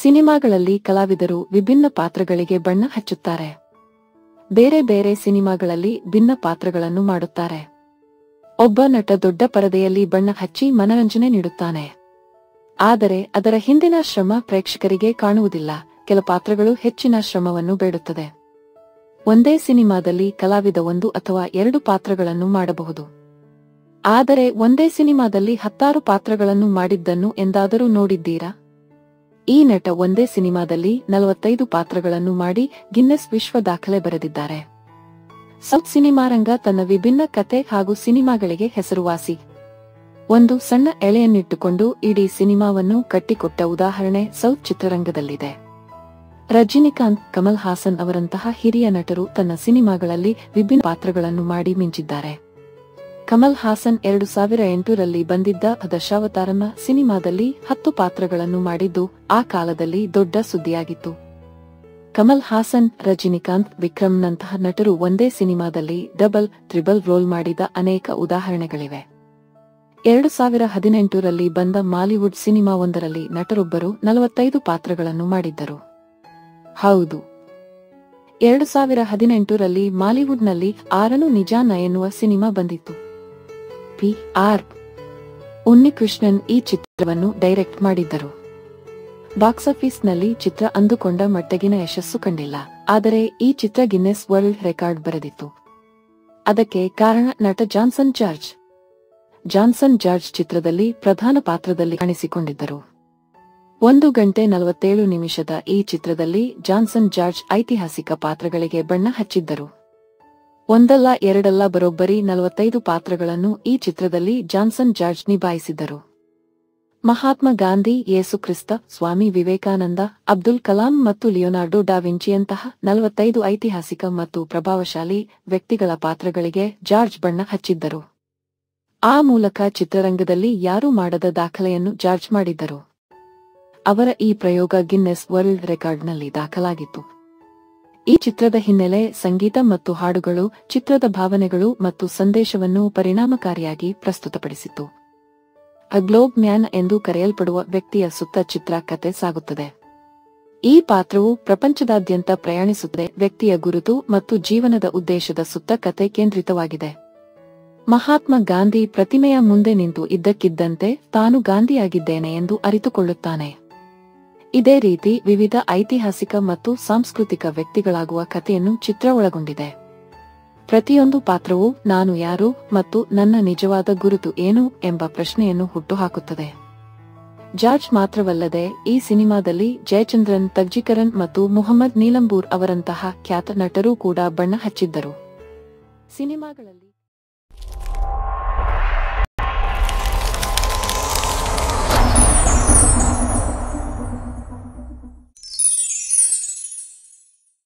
ಸಿನಿಮಾಗಳಲ್ಲಿ ಕಲಾವಿದರು ವಿಭಿನ್ನ ಪಾತ್ರಗಳಿಗೆ ಬಣ್ಣ ಹಚ್ಚುತ್ತಾರೆ. ಬೇರೆ ಬೇರೆ ಸಿನಿಮಾಗಳಲ್ಲಿ ಭಿನ್ನ ಪಾತ್ರಗಳನ್ನು ಮಾಡುತ್ತಾರೆ. ಒಬ್ಬ ನಟ ದೊಡ್ಡ ಪರದೆಯಲ್ಲಿ ಬಣ್ಣ ಹಚ್ಚಿ ಮನರಂಜನೆ ನೀಡುತ್ತಾನೆ. ಆದರೆ ಅದರ ಹಿಂದಿನ ಶ್ರಮ ಪ್ರೇಕ್ಷಕರಿಗೆ ಕಾಣುವುದಿಲ್ಲ. ಕೆಲ ಪಾತ್ರಗಳು ಹೆಚ್ಚಿನ ಶ್ರಮವನ್ನು ಬೇಡುತ್ತದೆ. ಒಂದೇ ಸಿನಿಮಾದಲ್ಲಿ ಕಲಾವಿದ 1 ಅಥವಾ 2 ಪಾತ್ರಗಳನ್ನು ಮಾಡಬಹುದು. ಆದರೆ ಒಂದೇ ಸಿನಿಮಾದಲ್ಲಿ 10 ಪಾತ್ರಗಳನ್ನು ಮಾಡಿದ್ದನ್ನು ಎಂದಾದರೂ ನೋಡಿದ್ದೀರಾ? ಈ ನಟ ಒಂದೇ ಸಿನಿಮಾದಲ್ಲಿ 45 ಪಾತ್ರಗಳನ್ನು ಮಾಡಿ ಗಿನ್ನೆಸ್ ವಿಶ್ವ ದಾಖಲೆ ಬರೆದಿದ್ದಾರೆ. ಸೌತ್ ಸಿನಿಮಾರಂಗ ತನ್ನ ವಿಭಿನ್ನ ಕತೆ ಹಾಗೂ ಸಿನಿಮಾಗಳಿಗೆ ಹೆಸರುವಾಸಿ. ಒಂದು ಸಣ್ಣ ಎಳೆಯನ್ನಿಟ್ಟುಕೊಂಡು ಇಡೀ ಸಿನಿಮಾವನ್ನು ಕಟ್ಟಿಕೊಟ್ಟ ಉದಾಹರಣೆ ಸೌತ್ ಚಿತ್ರರಂಗದಲ್ಲಿದೆ. ರಜನಿಕಾಂತ್, ಕಮಲ್ ಹಾಸನ್ ಅವರಂತಹ ಹಿರಿಯ ನಟರು ತನ್ನ ಸಿನಿಮಾಗಳಲ್ಲಿ ವಿಭಿನ್ನ ಪಾತ್ರಗಳನ್ನು ಮಾಡಿ ಮಿಂಚಿದ್ದಾರೆ. ಕಮಲ್ ಹಾಸನ್ 2008ರಲ್ಲಿ ಬಂದಿದ್ದ ದಶಾವತಾರನ ಸಿನಿಮಾದಲ್ಲಿ 10 ಪಾತ್ರಗಳನ್ನು ಮಾಡಿದ್ದು ಆ ಕಾಲದಲ್ಲಿ ದೊಡ್ಡ ಸುದ್ದಿಯಾಗಿತ್ತು. ಕಮಲ್ ಹಾಸನ್, ರಜನಿಕಾಂತ್, ವಿಕ್ರಮ್ನಂತಹ ನಟರು ಒಂದೇ ಸಿನಿಮಾದಲ್ಲಿ ಡಬಲ್, ಟ್ರಿಬಲ್ ರೋಲ್ ಮಾಡಿದ ಅನೇಕ ಉದಾಹರಣೆಗಳಿವೆ. 2018ರಲ್ಲಿ ಬಂದ ಮಾಲಿವುಡ್ ಸಿನಿಮಾವೊಂದರಲ್ಲಿ ನಟರೊಬ್ಬರು 45 ಪಾತ್ರಗಳನ್ನು ಮಾಡಿದ್ದರು. ಹೌದು, 2018ರಲ್ಲಿ ಮಾಲಿವುಡ್ನಲ್ಲಿ ಆರನು ನಿಜಾನ ಎನ್ನುವ ಸಿನಿಮಾ ಬಂದಿತ್ತು. ಪಿ.ಆರ್. ಉನ್ನಿಕೃಷ್ಣನ್ ಈ ಚಿತ್ರವನ್ನು ಡೈರೆಕ್ಟ್ ಮಾಡಿದ್ದರು. ಬಾಕ್ಸಾಫೀಸ್ನಲ್ಲಿ ಚಿತ್ರ ಅಂದುಕೊಂಡ ಮಟ್ಟಗಿನ ಯಶಸ್ಸು ಕಂಡಿಲ್ಲ. ಆದರೆ ಈ ಚಿತ್ರ ಗಿನ್ನೆಸ್ ವರ್ಲ್ಡ್ ರೆಕಾರ್ಡ್ ಬರೆದಿತ್ತು. ಅದಕ್ಕೆ ಕಾರಣ ನಟ ಜಾನ್ಸನ್ ಜಾರ್ಜ್. ಜಾನ್ಸನ್ ಜಾರ್ಜ್ ಚಿತ್ರದಲ್ಲಿ ಪ್ರಧಾನ ಪಾತ್ರದಲ್ಲಿ ಕಾಣಿಸಿಕೊಂಡಿದ್ದರು. 1 ಗಂಟೆ 47 ನಿಮಿಷದ ಈ ಚಿತ್ರದಲ್ಲಿ ಜಾನ್ಸನ್ ಜಾರ್ಜ್ ಐತಿಹಾಸಿಕ ಪಾತ್ರಗಳಿಗೆ ಬಣ್ಣ ಹಚ್ಚಿದ್ದರು. ಒಂದಲ್ಲ ಎರಡಲ್ಲ ಬರೋಬ್ಬರಿ 45 ಪಾತ್ರಗಳನ್ನು ಈ ಚಿತ್ರದಲ್ಲಿ ಜಾನ್ಸನ್ ಜಾರ್ಜ್ ನಿಭಾಯಿಸಿದ್ದರು. ಮಹಾತ್ಮ ಗಾಂಧಿ, ಯೇಸು ಕ್ರಿಸ್ತ, ಸ್ವಾಮಿ ವಿವೇಕಾನಂದ, ಅಬ್ದುಲ್ ಕಲಾಂ ಮತ್ತು ಲಿಯೋನಾರ್ಡೋ ಡಾ ವಿಂಚಿಯಂತಹ 45 ಐತಿಹಾಸಿಕ ಮತ್ತು ಪ್ರಭಾವಶಾಲಿ ವ್ಯಕ್ತಿಗಳ ಪಾತ್ರಗಳಿಗೆ ಜಾರ್ಜ್ ಬಣ್ಣ ಹಚ್ಚಿದ್ದರು. ಆ ಮೂಲಕ ಚಿತ್ರರಂಗದಲ್ಲಿ ಯಾರೂ ಮಾಡದ ದಾಖಲೆಯನ್ನು ಜಾರ್ಜ್ ಮಾಡಿದ್ದರು. ಅವರ ಈ ಪ್ರಯೋಗ ಗಿನ್ನೆಸ್ ವರ್ಲ್ಡ್ ರೆಕಾರ್ಡ್ನಲ್ಲಿ ದಾಖಲಾಗಿತ್ತು. ಈ ಚಿತ್ರದ ಹಿನ್ನೆಲೆ, ಸಂಗೀತ ಮತ್ತು ಹಾಡುಗಳು ಚಿತ್ರದ ಭಾವನೆಗಳು ಮತ್ತು ಸಂದೇಶವನ್ನು ಪರಿಣಾಮಕಾರಿಯಾಗಿ ಪ್ರಸ್ತುತಪಡಿಸಿತು. ಅ ಗ್ಲೋಬ್ ಮ್ಯಾನ್ ಎಂದು ಕರೆಯಲ್ಪಡುವ ವ್ಯಕ್ತಿಯ ಸುತ್ತ ಚಿತ್ರ ಕತೆ ಸಾಗುತ್ತದೆ. ಈ ಪಾತ್ರವು ಪ್ರಪಂಚದಾದ್ಯಂತ ಪ್ರಯಾಣಿಸುತ್ತದೆ. ವ್ಯಕ್ತಿಯ ಗುರುತು ಮತ್ತು ಜೀವನದ ಉದ್ದೇಶದ ಸುತ್ತ ಕತೆ ಕೇಂದ್ರಿತವಾಗಿದೆ. ಮಹಾತ್ಮ ಗಾಂಧಿ ಪ್ರತಿಮೆಯ ಮುಂದೆ ನಿಂತು ಇದ್ದಕ್ಕಿದ್ದಂತೆ ತಾನು ಗಾಂಧಿಯಾಗಿದ್ದೇನೆ ಎಂದು ಅರಿತುಕೊಳ್ಳುತ್ತಾನೆ. ಇದೇ ರೀತಿ ವಿವಿಧ ಐತಿಹಾಸಿಕ ಮತ್ತು ಸಾಂಸ್ಕೃತಿಕ ವ್ಯಕ್ತಿಗಳಾಗುವ ಕಥೆಯನ್ನು ಚಿತ್ರ ಒಳಗೊಂಡಿದೆ. ಪ್ರತಿಯೊಂದು ಪಾತ್ರವೂ ನಾನು ಯಾರು ಮತ್ತು ನನ್ನ ನಿಜವಾದ ಗುರುತು ಏನು ಎಂಬ ಪ್ರಶ್ನೆಯನ್ನು ಹುಟ್ಟುಹಾಕುತ್ತದೆ. ಜಾರ್ಜ್ ಮಾತ್ರವಲ್ಲದೆ ಈ ಸಿನಿಮಾದಲ್ಲಿ ಜಯಚಂದ್ರನ್, ತಗ್ಜಿಕರನ್ ಮತ್ತು ಮುಹಮ್ಮದ್ ನೀಲಂಬೂರ್ ಅವರಂತಹ ಖ್ಯಾತ ನಟರೂ ಕೂಡ ಬಣ್ಣ ಹಚ್ಚಿದ್ದರು. ಸಿನಿಮಾಗಳಲ್ಲಿ